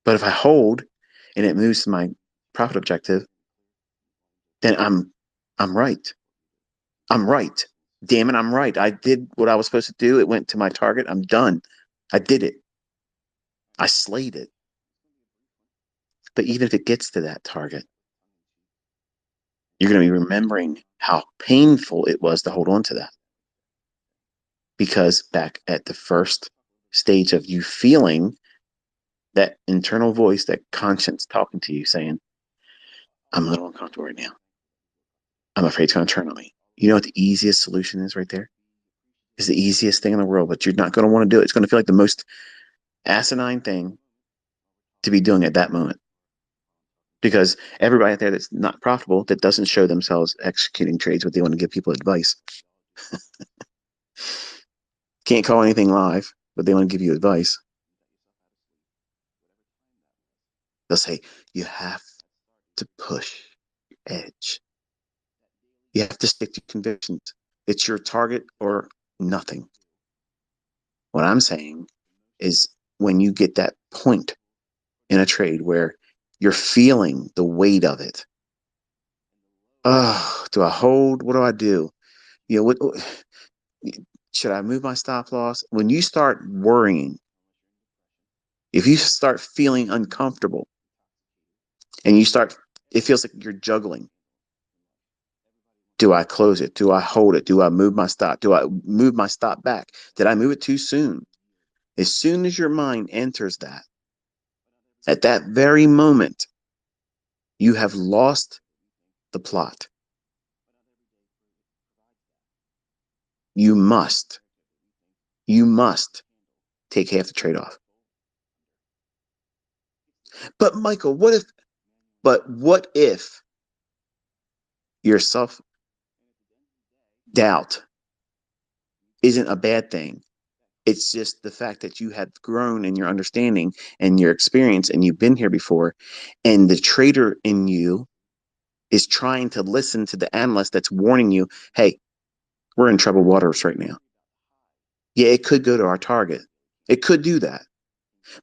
But if I hold and it moves to my profit objective, then I'm right. I'm right. Damn it, I'm right. I did what I was supposed to do. It went to my target. I'm done. I did it. I slayed it. But even if it gets to that target, you're going to be remembering how painful it was to hold on to that. Because back at the first stage of you feeling that internal voice, that conscience talking to you saying, I'm a little uncomfortable right now. I'm afraid it's going to turn on me. You know what the easiest solution is right there? It's the easiest thing in the world, but you're not going to want to do it. It's going to feel like the most asinine thing to be doing at that moment. Because everybody out there that's not profitable, that doesn't show themselves executing trades, but they want to give people advice. Can't call anything live, but they want to give you advice. They'll say, you have to push your edge. You have to stick to convictions. It's your target or nothing. What I'm saying is when you get that point in a trade where you're feeling the weight of it. Oh, do I hold? What do I do? You know, what should I move my stop loss? When you start worrying, if you start feeling uncomfortable and it feels like you're juggling. Do I close it? Do I hold it? Do I move my stop? Do I move my stop back? Did I move it too soon? As soon as your mind enters that, at that very moment, you have lost the plot. You must take half the trade off. But Michael, what if your self doubt isn't a bad thing? It's just the fact that you have grown in your understanding and your experience and you've been here before. And the trader in you is trying to listen to the analyst that's warning you, hey, we're in troubled waters right now. Yeah, it could go to our target. It could do that.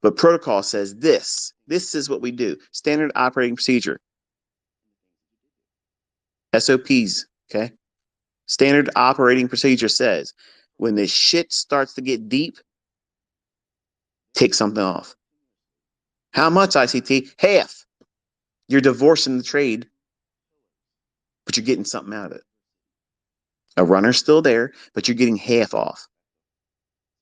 But protocol says this. This is what we do. Standard operating procedure. SOPs, okay? Standard operating procedure says when the shit starts to get deep, take something off. How much, ICT? Half. You're divorcing the trade, but you're getting something out of it. A runner's still there, but you're getting half off.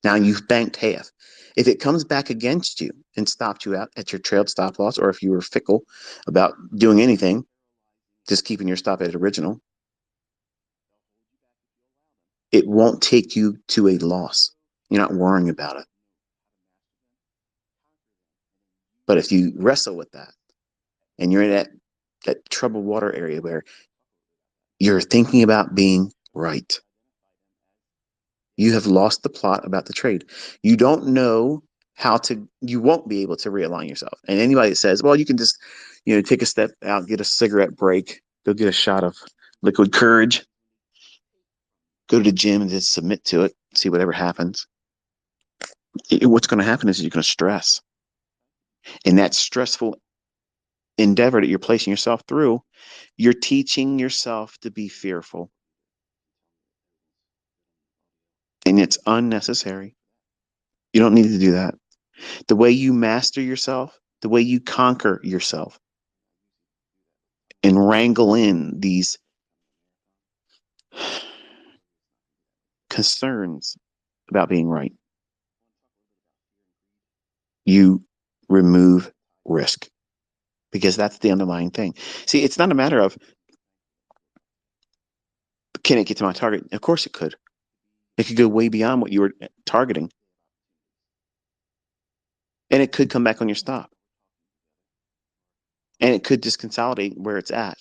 Now you've banked half. If it comes back against you and stopped you out at your trailed stop loss, or if you were fickle about doing anything, just keeping your stop at original, it won't take you to a loss. You're not worrying about it. But if you wrestle with that and you're in that troubled water area where you're thinking about being right, you have lost the plot about the trade. You don't know you won't be able to realign yourself. And anybody that says, well, you can just, take a step out, get a cigarette break, go get a shot of liquid courage, go to the gym and just submit to it, see whatever happens. What's going to happen is you're going to stress. And that stressful endeavor that you're placing yourself through, you're teaching yourself to be fearful. And it's unnecessary. You don't need to do that. The way you master yourself, the way you conquer yourself and wrangle in these concerns about being right, you remove risk because that's the underlying thing. See, it's not a matter of can it get to my target? Of course it could. It could go way beyond what you were targeting. And it could come back on your stop. And it could just consolidate where it's at.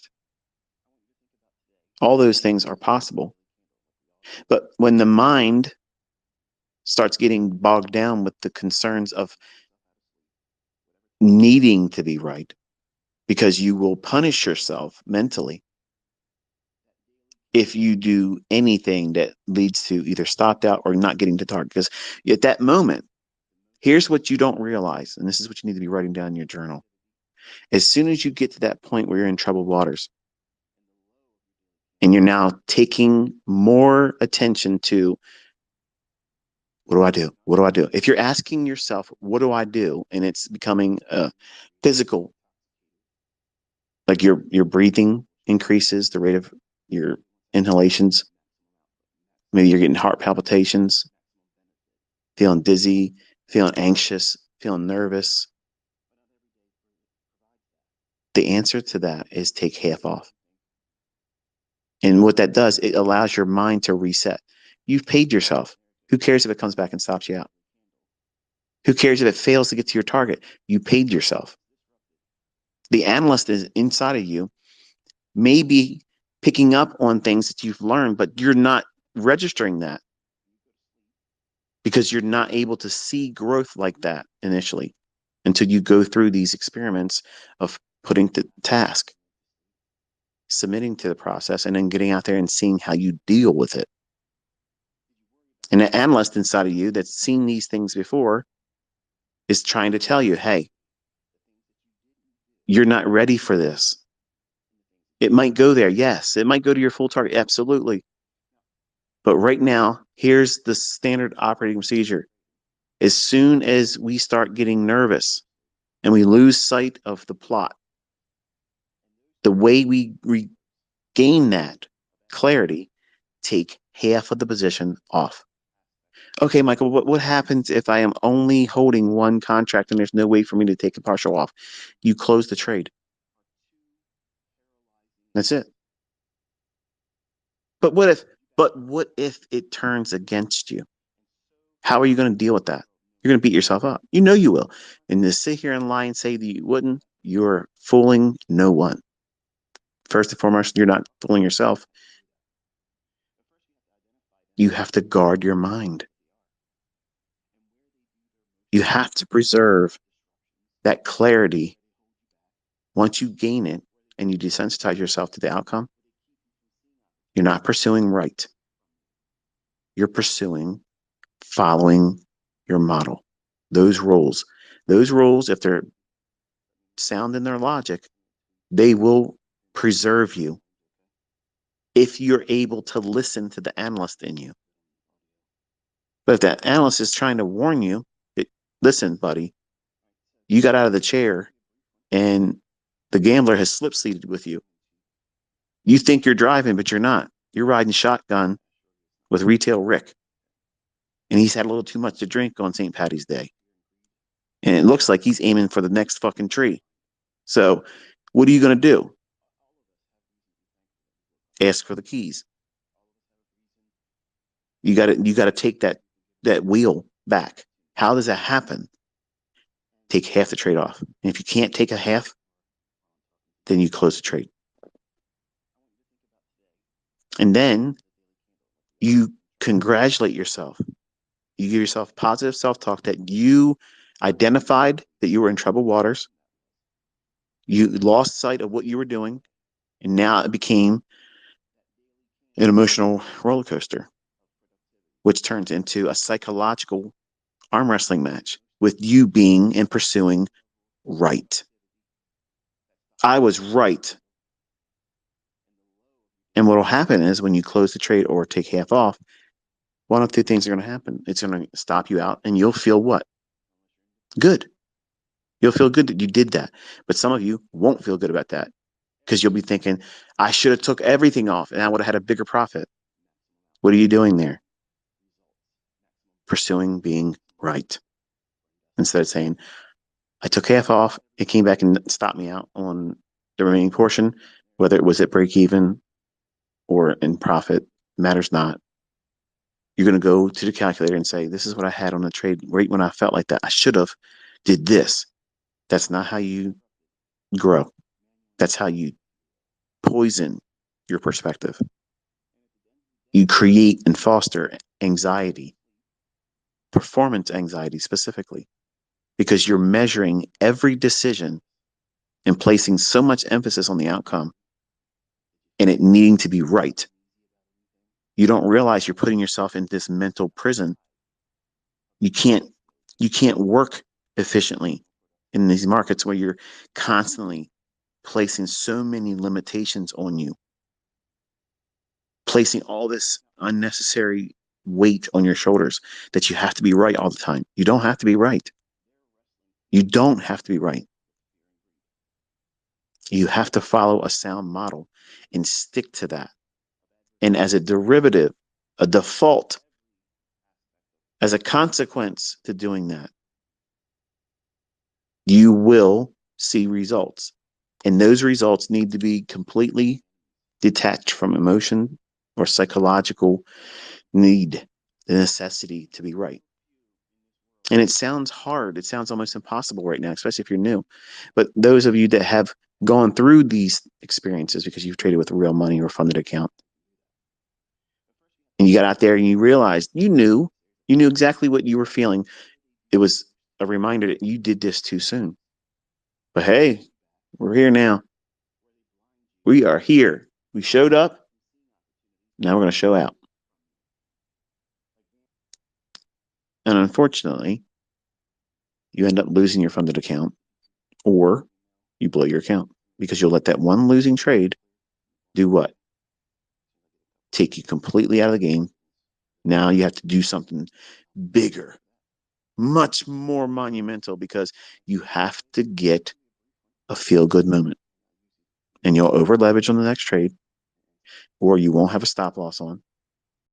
All those things are possible. But when the mind starts getting bogged down with the concerns of needing to be right, because you will punish yourself mentally if you do anything that leads to either stopped out or not getting to target. Because at that moment, Here's what you don't realize, and this is what you need to be writing down in your journal. As soon as you get to that point where you're in troubled waters, and you're now taking more attention to, what do I do? What do I do? If you're asking yourself, what do I do? And it's becoming physical, like your breathing increases, the rate of your inhalations. Maybe you're getting heart palpitations, feeling dizzy, feeling anxious, feeling nervous. The answer to that is take half off. And what that does, it allows your mind to reset. You've paid yourself. Who cares if it comes back and stops you out? Who cares if it fails to get to your target? You paid yourself. The analyst is inside of you, maybe picking up on things that you've learned, but you're not registering that because you're not able to see growth like that initially until you go through these experiments of putting the task, submitting to the process, and then getting out there and seeing how you deal with it. And the analyst inside of you that's seen these things before is trying to tell you, hey, you're not ready for this. It might go there. Yes, it might go to your full target. Absolutely. But right now, here's the standard operating procedure. As soon as we start getting nervous and we lose sight of the plot, the way we regain that clarity, take half of the position off. Okay, Michael, what happens if I am only holding one contract and there's no way for me to take a partial off? You close the trade. That's it. But what if it turns against you? How are you going to deal with that? You're going to beat yourself up. You know you will. And to sit here and lie and say that you wouldn't, you're fooling no one. First and foremost, you're not fooling yourself. You have to guard your mind. You have to preserve that clarity. Once you gain it and you desensitize yourself to the outcome, you're not pursuing right. You're pursuing following your model. Those rules, if they're sound in their logic, they will preserve you if you're able to listen to the analyst in you. But if that analyst is trying to warn you, listen, buddy, you got out of the chair and the gambler has slip seated with you. You think you're driving, but you're not. You're riding shotgun with Retail Rick. And he's had a little too much to drink on St. Patty's Day. And it looks like he's aiming for the next fucking tree. So what are you going to do? Ask for the keys. You got to take that wheel back. How does that happen? Take half the trade off. And if you can't take a half, then you close the trade. And then you congratulate yourself. You give yourself positive self-talk that you identified that you were in troubled waters. You lost sight of what you were doing. And now it became an emotional roller coaster, which turns into a psychological arm wrestling match with you being and pursuing right. I was right. And what will happen is when you close the trade or take half off, one of two things are going to happen. It's going to stop you out and you'll feel what? Good. You'll feel good that you did that. But some of you won't feel good about that because you'll be thinking, I should have took everything off and I would have had a bigger profit. What are you doing there? Pursuing being right. Instead of saying, I took half off, it came back and stopped me out on the remaining portion, whether it was at break even or in profit, matters not. You're going to go to the calculator and say, this is what I had on the trade right when I felt like that. I should have did this. That's not how you grow. That's how you poison your perspective. You create and foster anxiety, performance anxiety specifically, because you're measuring every decision and placing so much emphasis on the outcome and it needing to be right. You don't realize you're putting yourself in this mental prison. You can't You can't work efficiently in these markets where you're constantly placing so many limitations on you, placing all this unnecessary weight on your shoulders that you have to be right all the time. You don't have to be right. You don't have to be right. You have to follow a sound model and stick to that. And as a derivative, a default, as a consequence to doing that, you will see results. And those results need to be completely detached from emotion or psychological need, the necessity to be right. And it sounds hard. It sounds almost impossible right now, especially if you're new. But those of you that have gone through these experiences because you've traded with real money or funded account, and you got out there and you realized you knew exactly what you were feeling. It was a reminder that you did this too soon. But hey, we're here now. We are here. We showed up. Now we're going to show out. And unfortunately, you end up losing your funded account, or you blow your account because you'll let that one losing trade do what? Take you completely out of the game. Now you have to do something bigger, much more monumental, because you have to get a feel-good moment. And you'll over leverage on the next trade, or you won't have a stop loss on.